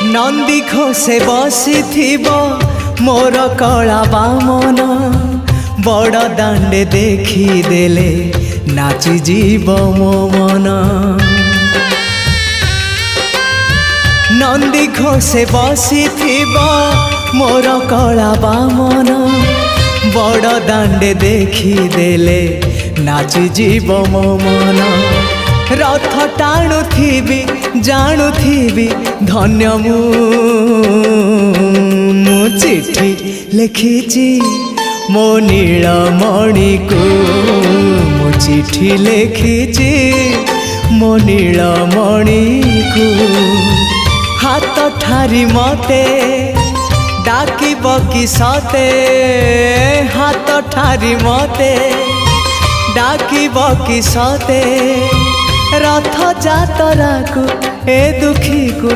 नंदी घोषे बसी मोर कला बामन बड़ दांडे देखी देले नाची जीव मो मन। नंदी घोषे बसी मोर कला बामन बड़ दांडे देखी देले नाची जीव मो मन। रथ टाणुथिबी जाणुथिबी धन्य मु चिठी लिखिची मो नीलमणि को मु चिठी लिखिची मो नीलमणि को। हाथ ठारी मते डाकिब कि सते हाथ ठारी मते डाकिब कि सते रथ जातरा को ए दुखी को